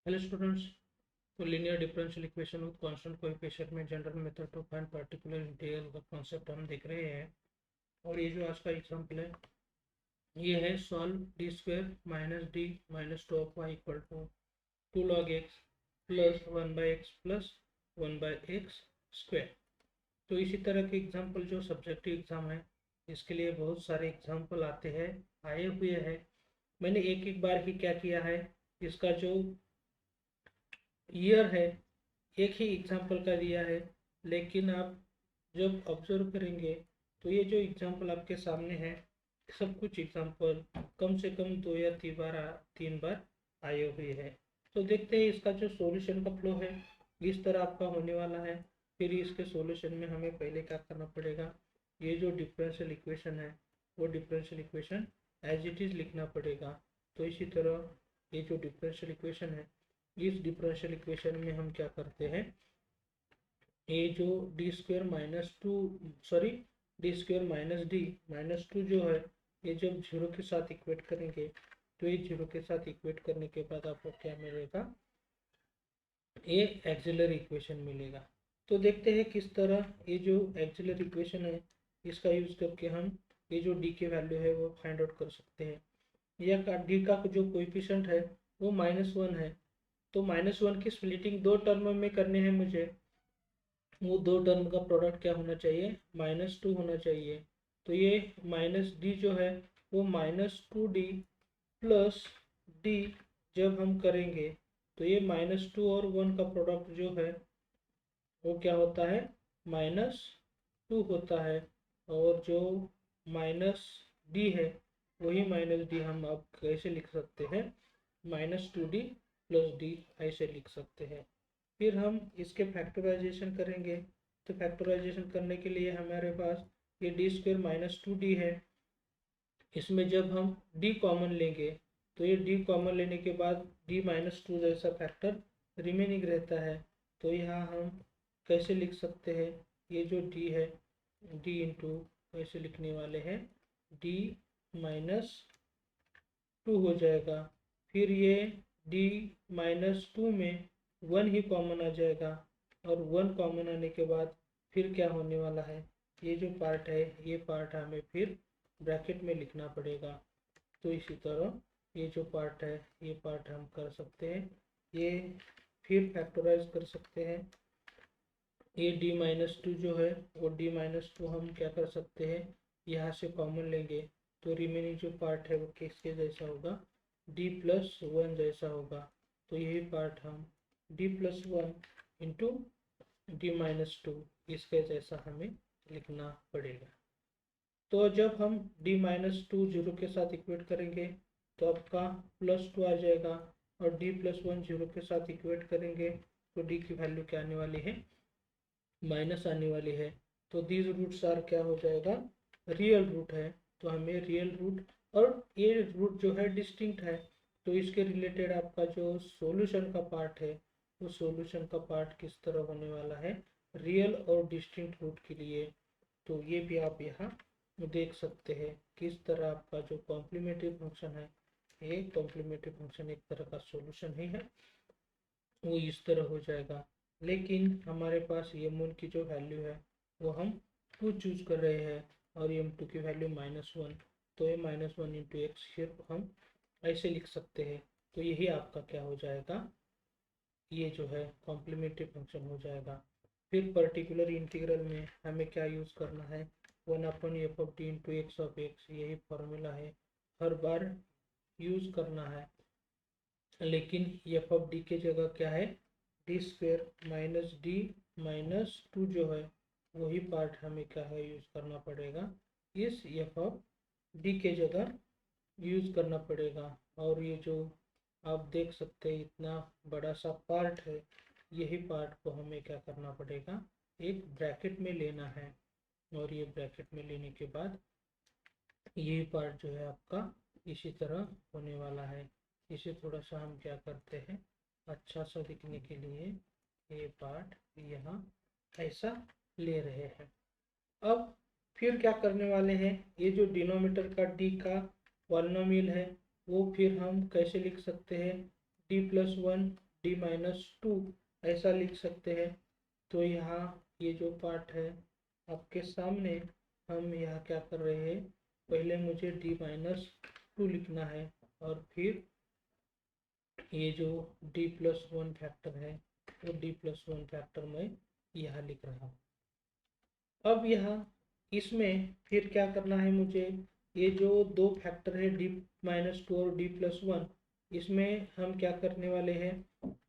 Hello students. तो linear differential equation with constant coefficient में general method to find particular integral का concept हम देख रहे हैं। और ये जो आज का एग्जाम्पल है ये है solve d square minus d minus two of y equal to 2 log x plus 1/x plus 1/x square. तो इसी तरह के एग्जाम्पल जो सब्जेक्टिव एग्जाम है इसके लिए बहुत सारे एग्जाम्पल आए हुए हैं। मैंने एक एक बार ही क्या किया है, इसका जो ईयर है एक ही एग्जाम्पल का दिया है, लेकिन आप जब ऑब्जर्व करेंगे तो ये जो एग्जाम्पल आपके सामने है सब कुछ एग्जाम्पल कम से कम 2 या 3 बार आए हुए हैं। तो देखते हैं इसका जो सॉल्यूशन का फ्लो है इस तरह आपका होने वाला है। फिर इसके सॉल्यूशन में हमें पहले क्या करना पड़ेगा, ये जो डिफरेंशियल इक्वेशन है वो differential equation as it is लिखना पड़ेगा। तो इसी तरह ये जो डिफरेंशियल इक्वेशन है इस डिफरेंशियल इक्वेशन में हम क्या करते हैं, ये जो D square minus d minus to जो है ये जब जीरो के साथ इक्वेट करेंगे तो ये जीरो के साथ इक्वेट करने के बाद आपको क्या मिलेगा, ये एक्सिलरी इक्वेशन मिलेगा। तो देखते हैं किस तरह ये जो एक्सिलरी इक्वेशन है इसका यूज करके हम ये जो डी की वैल्यू है वो फाइंड आउट कर सकते हैं। या डी का जो कोएफिशिएंट है वो -1 है, तो -1 की स्प्लिटिंग दो टर्म में करने हैं मुझे, वो दो टर्म का प्रोडक्ट क्या होना चाहिए, -2 होना चाहिए। तो ये माइनस डी जो है वो -2d प्लस डी जब हम करेंगे तो ये -2 और 1 का प्रोडक्ट जो है वो क्या होता है, -2 होता है। और जो माइनस डी है वही माइनस डी हम अब कैसे लिख सकते हैं, -2d प्लस डी ऐसे लिख सकते हैं। फिर हम इसके फैक्टराइजेशन करेंगे। तो फैक्टराइजेशन करने के लिए हमारे पास ये डी स्क्वायर -2d है, इसमें जब हम d कॉमन लेंगे तो ये d कॉमन लेने के बाद d-2 जैसा फैक्टर रिमेनिंग रहता है। तो यहाँ हम कैसे लिख सकते हैं, ये जो d है d इंटू कैसे लिखने वाले हैं, d-2 हो जाएगा। फिर ये d-2 में 1 ही कॉमन आ जाएगा और 1 कॉमन आने के बाद फिर क्या होने वाला है, ये जो पार्ट है ये पार्ट हमें फिर ब्रैकेट में लिखना पड़ेगा। तो इसी तरह ये जो पार्ट है ये पार्ट हम कर सकते हैं, ये फिर फैक्टराइज कर सकते हैं। ये d-2 जो है वो d-2 हम क्या कर सकते हैं, यहाँ से कॉमन लेंगे तो रिमेनिंग जो पार्ट है वो किसके जैसा होगा, d+1 जैसा होगा। तो यही पार्ट हम d+1 इंटू d-2 इसके जैसा हमें लिखना पड़ेगा। तो जब हम d-2 जीरो के साथ इक्वेट करेंगे तो आपका +2 आ जाएगा, और d+1 जीरो के साथ इक्वेट करेंगे तो d की वैल्यू क्या आने वाली है, माइनस आने वाली है। तो दीज रूट्स आर क्या हो जाएगा, रियल रूट है। तो हमें रियल रूट और ये रूट जो है डिस्टिंक्ट है, तो इसके रिलेटेड आपका जो सॉल्यूशन का पार्ट है वो सॉल्यूशन का पार्ट किस तरह होने वाला है, रियल और डिस्टिंक्ट रूट के लिए। तो ये भी आप यहाँ देख सकते हैं किस तरह आपका जो कॉम्प्लीमेंट्री फंक्शन है, ये कॉम्प्लीमेंट्री फंक्शन एक तरह का सॉल्यूशन ही है, वो इस तरह हो जाएगा। लेकिन हमारे पास m1 की जो वैल्यू है वो हम 2 चूज कर रहे हैं और m2 की वैल्यू -1, तो ये -1 इंटू एक्स सिर्फ हम ऐसे लिख सकते हैं। तो यही आपका क्या हो जाएगा, ये जो है कॉम्प्लीमेंट्री फंक्शन हो जाएगा। फिर पर्टिकुलर इंटीग्रल में हमें क्या यूज़ करना है, 1/f(d) into x of x, यही फॉर्मूला है, हर बार यूज़ करना है। लेकिन f(d) की जगह क्या है, D square minus d minus to जो है वही पार्ट हमें क्या है यूज़ करना पड़ेगा, इस f(d) के जगह यूज़ करना पड़ेगा। और ये जो आप देख सकते हैं इतना बड़ा सा पार्ट है, यही पार्ट को हमें क्या करना पड़ेगा, एक ब्रैकेट में लेना है। और ये ब्रैकेट में लेने के बाद यही पार्ट जो है आपका इसी तरह होने वाला है। इसे थोड़ा सा हम क्या करते हैं, अच्छा सा दिखने के लिए ये पार्ट यहाँ ऐसा ले रहे हैं। अब फिर क्या करने वाले हैं, ये जो डिनोमिनेटर का d का पॉलिनोमियल है वो फिर हम कैसे लिख सकते हैं, d+1 d-2 ऐसा लिख सकते हैं। तो यहाँ ये जो पार्ट है आपके सामने, हम यहाँ क्या कर रहे हैं, पहले मुझे d-2 लिखना है और फिर ये जो d+1 फैक्टर है वो d+1 फैक्टर मैं यहाँ लिख रहा हूँ। अब यहाँ इसमें फिर क्या करना है मुझे, ये जो दो फैक्टर है d-2 और d+1, इसमें हम क्या करने वाले हैं,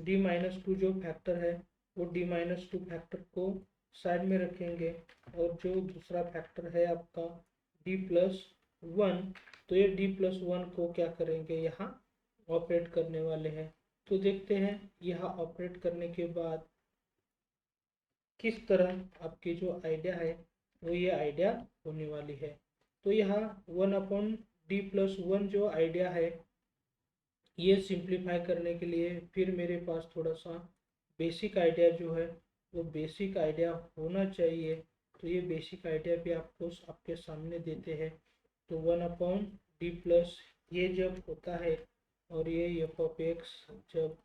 d-2 जो फैक्टर है वो d-2 फैक्टर को साइड में रखेंगे और जो दूसरा फैक्टर है आपका d+1, तो ये d+1 को क्या करेंगे, यहाँ ऑपरेट करने वाले हैं। तो देखते हैं यहाँ ऑपरेट करने के बाद किस तरह आपकी जो आइडिया है वो ये आइडिया होने वाली है। तो यहाँ 1/d+1 जो आइडिया है ये सिंप्लीफाई करने के लिए फिर मेरे पास थोड़ा सा बेसिक आइडिया जो है वो बेसिक आइडिया होना चाहिए। तो ये बेसिक आइडिया भी आपको आपके सामने देते हैं। तो 1/d+ ये जब होता है और ये f(x) जब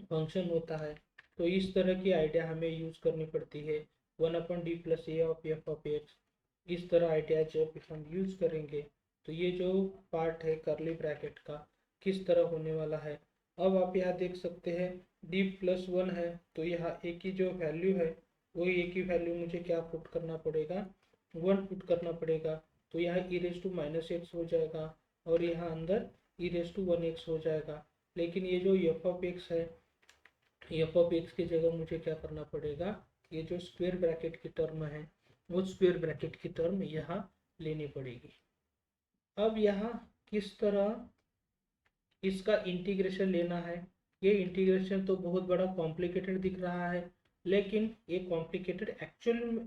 फंक्शन होता है तो इस तरह की आइडिया हमें यूज करनी पड़ती है। 1/d+a(f(x), इस तरह आइडिया जब हम यूज करेंगे तो ये जो पार्ट है कर्ली ब्रैकेट का किस तरह होने वाला है। अब आप यहाँ देख सकते हैं d+1 है तो यहाँ a की जो वैल्यू है वो a की वैल्यू मुझे क्या पुट करना पड़ेगा, 1 पुट करना पड़ेगा। तो यहाँ e−x हो जाएगा और यहाँ अंदर e−1x हो जाएगा। लेकिन ये जो f(x) है, f(x) की जगह मुझे क्या करना पड़ेगा, ये जो स्क्वायर ब्रैकेट की टर्म है वो स्क्वायर ब्रैकेट की टर्म यहाँ लेनी पड़ेगी। अब यहाँ किस तरह इसका इंटीग्रेशन लेना है, ये इंटीग्रेशन तो बहुत बड़ा कॉम्प्लिकेटेड दिख रहा है लेकिन ये कॉम्प्लिकेटेड एक्चुअल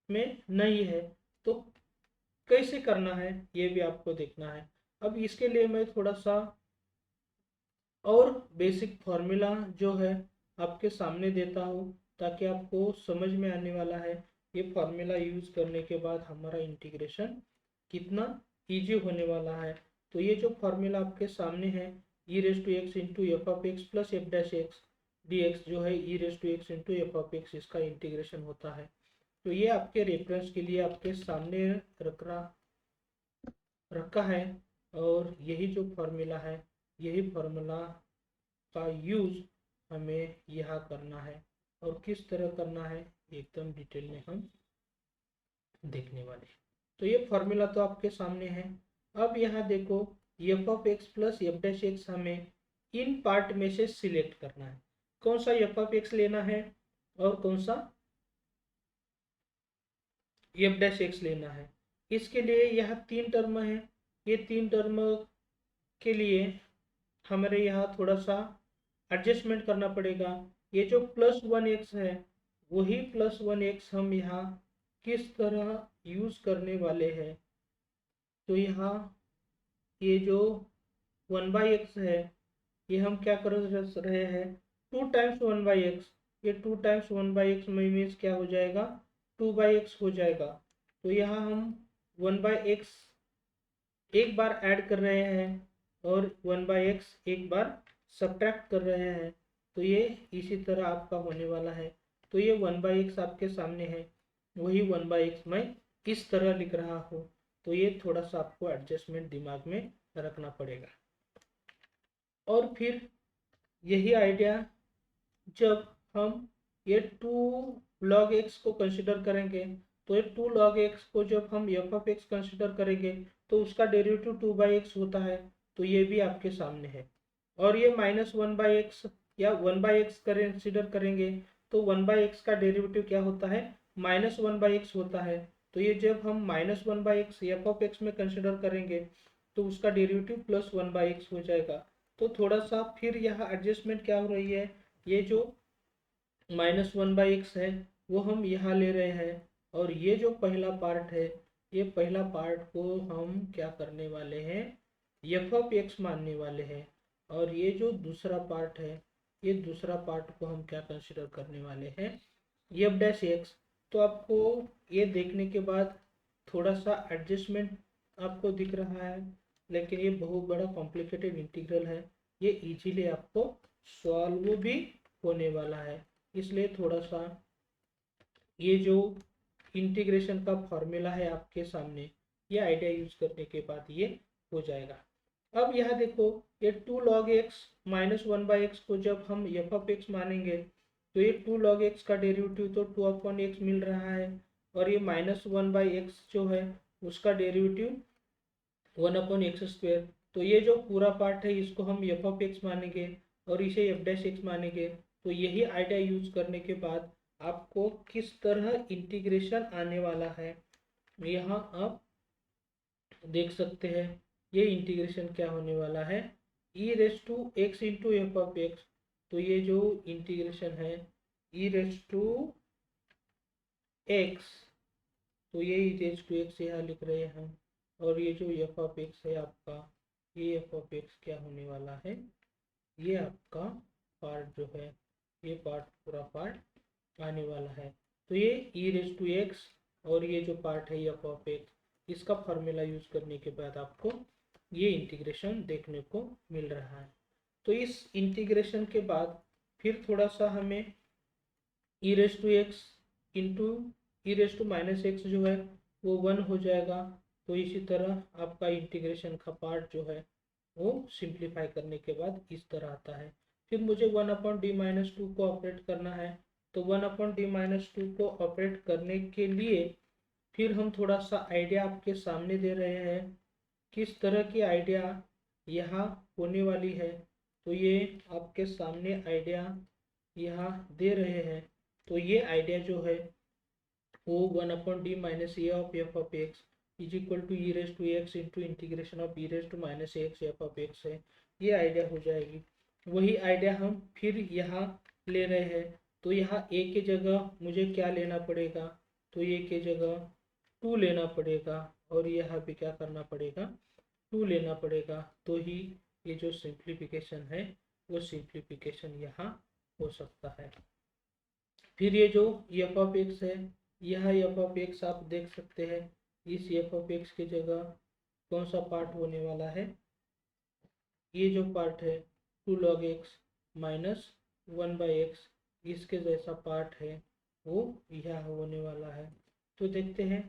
में नहीं है। तो कैसे करना है ये भी आपको देखना है। अब इसके लिए मैं थोड़ा सा और बेसिक फॉर्मूला जो है आपके सामने देता हूँ ताकि आपको समझ में आने वाला है ये फॉर्मूला यूज करने के बाद हमारा इंटीग्रेशन कितना इजी होने वाला है। तो ये जो फॉर्मूला आपके सामने है e⁻x into f(x) plus f'(x) dx जो है e⁻x इंटू f(x), इसका इंटीग्रेशन होता है। तो ये आपके रेफरेंस के लिए आपके सामने रखा है और यही जो फॉर्मूला है यही फॉर्मूला का यूज हमें यहाँ करना है और किस तरह करना है एकदम डिटेल में हम देखने वाले। तो ये फॉर्मूला तो आपके सामने है। अब यहाँ देखो f(x) प्लस f'(x) हमें इन पार्ट में से सिलेक्ट करना है, कौन सा f(x) लेना है और कौन सा f'(x) लेना है। इसके लिए यह तीन टर्म है, ये तीन टर्म के लिए हमारे यहाँ थोड़ा सा एडजस्टमेंट करना पड़ेगा। ये जो +1x है वही +1x हम यहाँ किस तरह यूज करने वाले हैं। तो यहाँ ये जो 1/x है ये हम क्या कर रहे हैं, 2 टाइम्स 1/x, ये 2 टाइम्स 1/x में मीन्स क्या हो जाएगा, 2/x हो जाएगा। तो यहाँ हम 1/x एक बार ऐड कर रहे हैं और 1/x एक बार सब्ट्रैक्ट कर रहे हैं। तो ये इसी तरह आपका होने वाला है। तो ये 1/x आपके सामने है, वही 1/x मैं इस तरह लिख रहा हूँ। तो ये थोड़ा सा आपको एडजस्टमेंट दिमाग में रखना पड़ेगा। और फिर यही आइडिया जब हम ये 2 log x को कंसिडर करेंगे तो ये 2 log x को जब हम f(x) कंसिडर करेंगे तो उसका डेरिवेटिव 2/x होता है। तो ये भी आपके सामने है। और ये -1/x या 1/x कंसिडर करेंगे तो 1/x का डेरिवेटिव क्या होता है, -1/x होता है। तो ये जब हम -1/x f(x) में कंसिडर करेंगे तो उसका डेरिवेटिव +1/x हो जाएगा। तो थोड़ा सा फिर यहाँ एडजस्टमेंट क्या हो रही है, ये जो -1/x है वो हम यहाँ ले रहे हैं और ये जो पहला पार्ट है ये पहला पार्ट को हम क्या करने वाले हैं, f(x) मानने वाले हैं। और ये जो दूसरा पार्ट है ये दूसरा पार्ट को हम क्या कंसिडर करने वाले हैं, f'(x). तो आपको ये देखने के बाद थोड़ा सा एडजस्टमेंट आपको दिख रहा है लेकिन ये बहुत बड़ा कॉम्प्लिकेटेड इंटीग्रल है। ये इजीली आपको सॉल्व भी होने वाला है। इसलिए थोड़ा सा ये जो इंटीग्रेशन का फॉर्मूला है आपके सामने, ये आइडिया यूज करने के बाद ये हो जाएगा। अब यहाँ देखो, ये 2 log x माइनस 1/x को जब हम एफ ऑफ एक्स मानेंगे तो ये 2 log x का डेरिवेटिव तो 2/x मिल रहा है, और ये माइनस 1/x जो है उसका डेरिवेटिव 1/x²। तो ये जो पूरा पार्ट है इसको हम एफ ऑफ एक्स मानेंगे और इसे एफ डैश एक्स मानेंगे। तो यही आइडिया यूज करने के बाद आपको किस तरह इंटीग्रेशन आने वाला है यहाँ आप देख सकते हैं। ये इंटीग्रेशन क्या होने वाला है, e raise to x into f of x. तो ये जो इंटीग्रेशन है ई रेस टू एक्स, तो ये ई रेस टू एक्स यहाँ लिख रहे हैं हम, और ये जो एफ ऑफ एक्स है आपका, ये एफ ऑफ एक्स क्या होने वाला है, ये आपका पार्ट जो है, ये पार्ट पूरा पार्ट आने वाला है। तो ये ई रेस टू एक्स और ये जो पार्ट है एफ ऑफ एक्स, इसका फॉर्मूला यूज करने के बाद आपको ये इंटीग्रेशन देखने को मिल रहा है। तो इस इंटीग्रेशन के बाद फिर थोड़ा सा हमें e raise to x into e raise to minus x जो है वो 1 हो जाएगा। तो इसी तरह आपका इंटीग्रेशन का पार्ट जो है वो सिंप्लीफाई करने के बाद इस तरह आता है। फिर मुझे 1/d-2 को ऑपरेट करना है। तो 1/d-2 को ऑपरेट करने के लिए फिर हम थोड़ा सा आइडिया आपके सामने दे रहे हैं, किस तरह की आइडिया यहाँ होने वाली है। तो ये आपके सामने आइडिया यहाँ दे रहे हैं। तो ये आइडिया जो है वो 1/d-a of f of x is equal to e raise to x into integration of e raise to minus x f of x है। ये आइडिया हो जाएगी। वही आइडिया हम फिर यहाँ ले रहे हैं। तो यहाँ ए के जगह मुझे क्या लेना पड़ेगा, तो ए के जगह 2 लेना पड़ेगा, और यहाँ भी क्या करना पड़ेगा, 2 लेना पड़ेगा। तो ही ये जो सिंप्लीफिकेशन है वो सिंप्लीफिकेशन यहाँ हो सकता है। फिर ये जो एफ ऑफ एक्स है, यह एफ ऑफ एक्स आप देख सकते हैं, इस एफ ऑफ एक्स की जगह कौन सा पार्ट होने वाला है, ये जो पार्ट है 2 log x माइनस 1/x, इसके जैसा पार्ट है वो यह होने वाला है। तो देखते हैं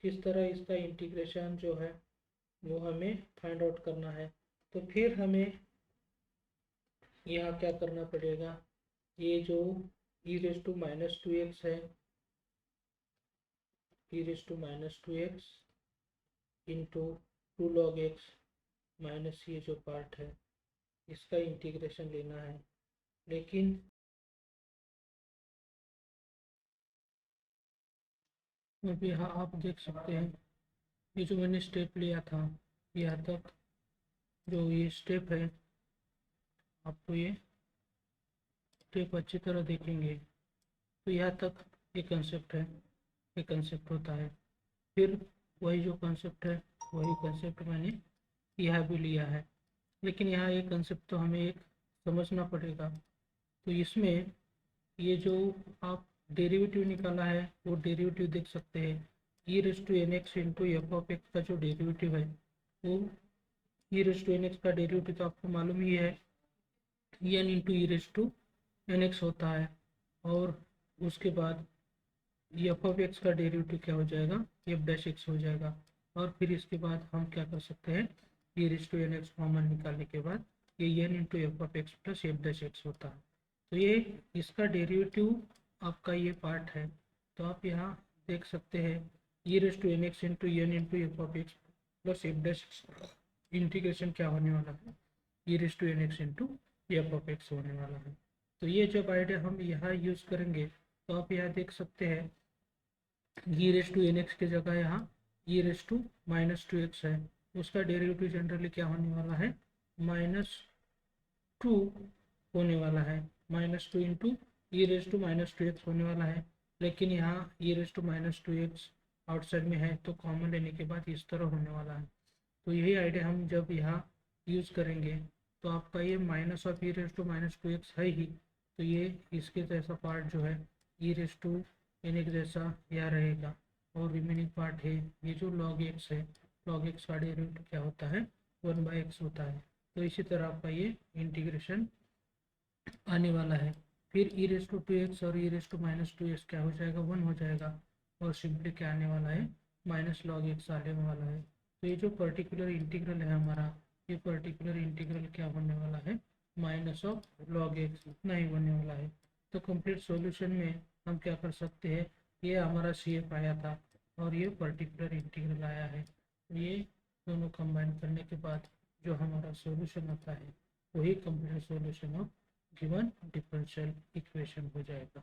किस तरह इसका इंटीग्रेशन जो है वो हमें फाइंड आउट करना है। तो फिर हमें यहाँ क्या करना पड़ेगा, ये जो ई रेस टू माइनस 2x है, e raise to minus 2x into 2 log x minus ये जो पार्ट है इसका इंटीग्रेशन लेना है। लेकिन अभी यहाँ आप देख सकते हैं ये जो मैंने स्टेप लिया था, यहाँ तक जो ये स्टेप है, आपको ये स्टेप अच्छी तरह देखेंगे तो यहाँ तक ये कंसेप्ट है, ये कंसेप्ट होता है। फिर वही जो कंसेप्ट है वही कंसेप्ट मैंने यहाँ भी लिया है, लेकिन यहाँ ये कंसेप्ट तो हमें एक समझना पड़ेगा। तो इसमें ये जो आप डेरिवेटिव निकाला है वो डेरिवेटिव देख सकते हैं, e raise to n x into f of x का जो डेरिवेटिव है वो e raise to n x का डेरिवेटिव तो आपको मालूम ही है, n into e raise to n x होता है। और उसके बाद एफ ऑफ एक्स का डेरिवेटिव क्या हो जाएगा, एफ डैश एक्स हो जाएगा। और फिर इसके बाद हम क्या कर सकते हैं, e raise to n x common निकालने के बाद ये n into f of x plus f dash x होता है। तो ये इसका डेरिवेटिव आपका ये पार्ट है। तो आप यहाँ देख सकते हैं e raise to n x into n into f of x plus f dash integration क्या होने वाला है, e raise to n x into f of x होने वाला है। तो ये जब आइडिया हम यहाँ यूज़ करेंगे तो आप यहाँ देख सकते हैं e raise to n x की जगह यहाँ ई रेस टू माइनस 2x है, उसका डेरिवेटिव जनरली क्या होने वाला है, -2 होने वाला है, -2 into e raise to -2x होने वाला है। लेकिन यहाँ ई रेस टू -2x आउटसाइड में है तो कॉमन लेने के बाद इस तरह होने वाला है। तो यही आइडिया हम जब यहाँ यूज़ करेंगे तो आपका ये minus of e raise to -2x है ही, तो ये इसके जैसा पार्ट जो है e raise to n x जैसा यह रहेगा, और रिमेनिंग पार्ट है ये जो log x है, log x का डेरिवेटिव क्या होता है 1/x होता है। तो इसी तरह आपका ये इंटीग्रेशन आने वाला है। फिर e रेस टू 2x और e race to minus 2x क्या हो जाएगा, 1 हो जाएगा, और सिंपली क्या आने वाला है, माइनस लॉग एक्स आने वाला है। तो ये जो पर्टिकुलर इंटीग्रल है हमारा, ये पर्टिकुलर इंटीग्रल क्या बनने वाला है, माइनस ऑफ लॉग एक्स इतना ही बनने वाला है। तो कंप्लीट सॉल्यूशन में हम क्या कर सकते हैं, ये हमारा CF आया था और ये पर्टिकुलर इंटीग्रल आया है। ये दोनों कंबाइन करने के बाद जो हमारा सॉल्यूशन आता है वही complete solution of given differential equation हो जाएगा।